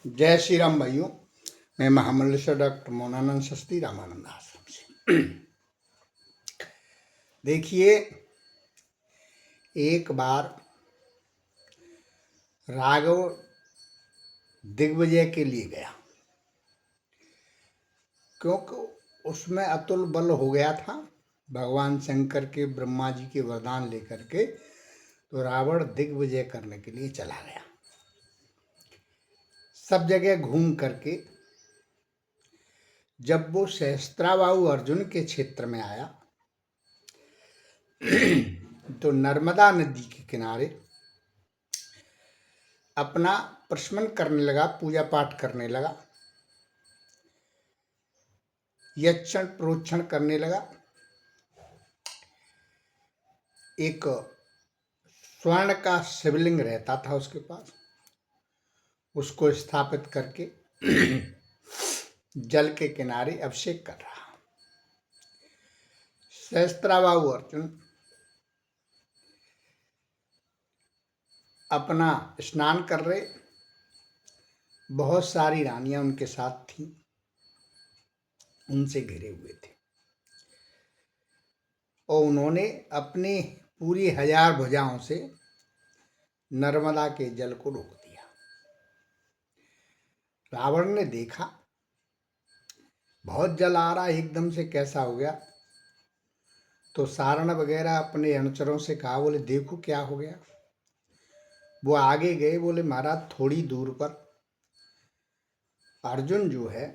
जय श्री राम भाइयों। मैं महामंडलेश्वर डॉक्टर मोनानंद सस्ती रामानंद आश्रम से। देखिए, एक बार राघव दिग्विजय के लिए गया, क्योंकि उसमें अतुल बल हो गया था भगवान शंकर के ब्रह्मा जी के वरदान लेकर के। तो रावण दिग्विजय करने के लिए चला गया। सब जगह घूम करके जब वो सहस्त्राबाहु अर्जुन के क्षेत्र में आया तो नर्मदा नदी के किनारे अपना प्रशमन करने लगा, पूजा पाठ करने लगा, यक्षण प्रोक्षण करने लगा। एक स्वर्ण का शिवलिंग रहता था उसके पास, उसको स्थापित करके जल के किनारे अभिषेक कर रहा। सहस्त्राबाहु अर्जुन अपना स्नान कर रहे, बहुत सारी रानियां उनके साथ थीं, उनसे घिरे हुए थे और उन्होंने अपनी पूरी 1000 भुजाओं से नर्मदा के जल को रोक दिया। रावण ने देखा बहुत जल आ रहा, एकदम से कैसा हो गया। तो सारण वगैरह अपने अनुचरों से कहा, बोले देखो क्या हो गया। वो आगे गए, बोले महाराज थोड़ी दूर पर अर्जुन जो है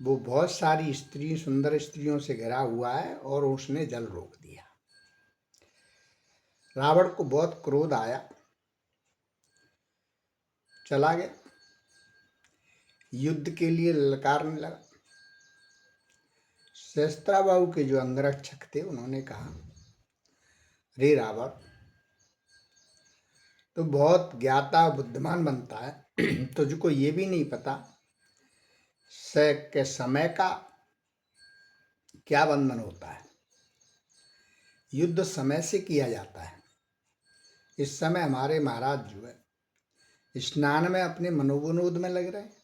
वो बहुत सारी स्त्री सुंदर स्त्रियों से घिरा हुआ है और उसने जल रोक दिया। रावण को बहुत क्रोध आया, चला गया, युद्ध के लिए ललकारने लगा। सहस्त्राबाहु के जो अंगरक्षक थे उन्होंने कहा, रे रावण, तो बहुत ज्ञाता बुद्धिमान बनता है, तुझको ये भी नहीं पता के समय का क्या बंधन होता है। युद्ध समय से किया जाता है। इस समय हमारे महाराज जो है स्नान में अपने मनोविनोद में लग रहे हैं,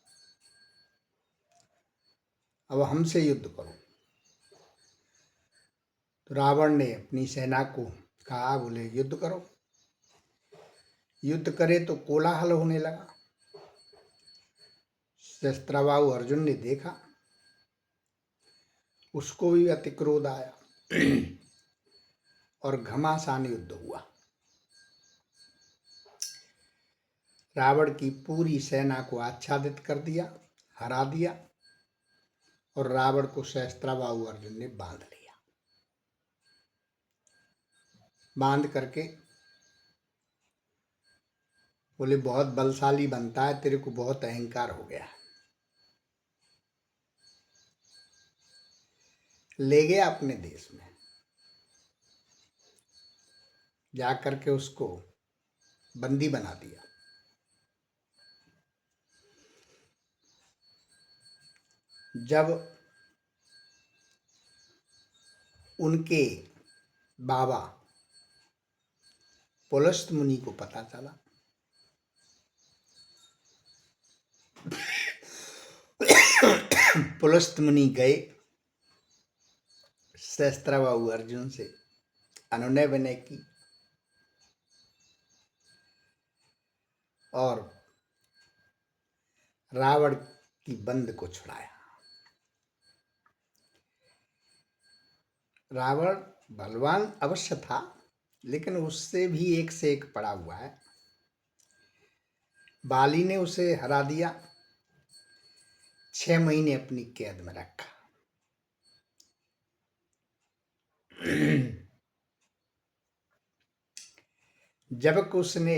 अब हमसे युद्ध करो। तो रावण ने अपनी सेना को कहा, बोले युद्ध करो। युद्ध करे तो कोलाहल होने लगा। सहस्त्राबाहु अर्जुन ने देखा, उसको भी अति क्रोध आया और घमासान युद्ध हुआ। रावण की पूरी सेना को आच्छादित कर दिया, हरा दिया और रावण को सहस्त्राबाहु अर्जुन ने बांध लिया। बांध करके बोले बहुत बलशाली बनता है, तेरे को बहुत अहंकार हो गया। ले गया अपने देश में, जाकर के उसको बंदी बना दिया। जब उनके बाबा पुलस्त मुनि को पता चला, पुलस्त मुनि गए, सहस्त्राबाहु अर्जुन से अनुनय विनय की और रावण की बंद को छुड़ाया। रावण बलवान अवश्य था, लेकिन उससे भी एक से एक पड़ा हुआ है। बाली ने उसे हरा दिया, 6 महीने अपनी कैद में रखा। जब उसने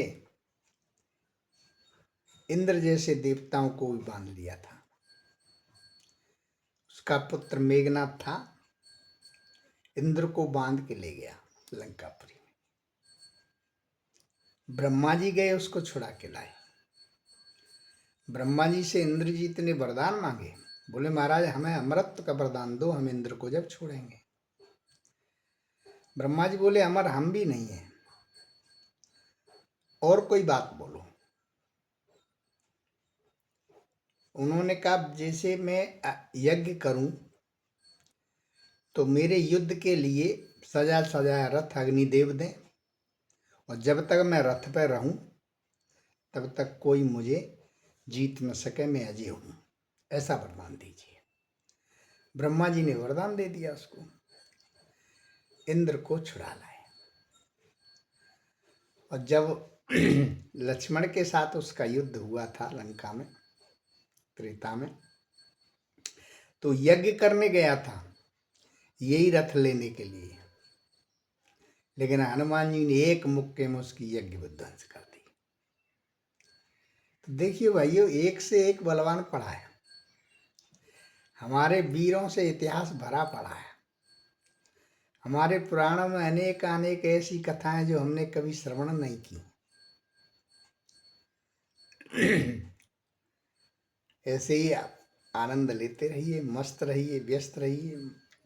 इंद्र जैसे देवताओं को भी बांध लिया था। उसका पुत्र मेघनाथ था, इंद्र को बांध के ले गया लंकापुरी में। ब्रह्मा जी गए, उसको छुड़ा के लाए। ब्रह्मा जी से इंद्रजीत ने वरदान मांगे, बोले महाराज हमें अमरत्व का वरदान दो, हम इंद्र को जब छोड़ेंगे। ब्रह्मा जी बोले अमर हम भी नहीं है, और कोई बात बोलो। उन्होंने कहा जैसे मैं यज्ञ करूं तो मेरे युद्ध के लिए सजा सजाया रथ अग्निदेव दें, और जब तक मैं रथ पर रहूं तब तक कोई मुझे जीत न सके, मैं अजय हूं, ऐसा वरदान दीजिए। ब्रह्मा जी ने वरदान दे दिया उसको, इंद्र को छुड़ा लाए। और जब लक्ष्मण के साथ उसका युद्ध हुआ था लंका में, त्रेता में, तो यज्ञ करने गया था यही रथ लेने के लिए, लेकिन हनुमान जी ने एक मुक्के में उसकी यज्ञ विध्वंस कर दी। तो देखिए भाइयों, एक से एक बलवान पड़ा है, हमारे वीरों से इतिहास भरा पड़ा है। हमारे पुराणों में अनेक अनेक ऐसी कथाएं जो हमने कभी श्रवण नहीं की। ऐसे ही आप आनंद लेते रहिए, मस्त रहिए, व्यस्त रहिए।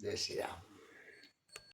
जय श्री राम।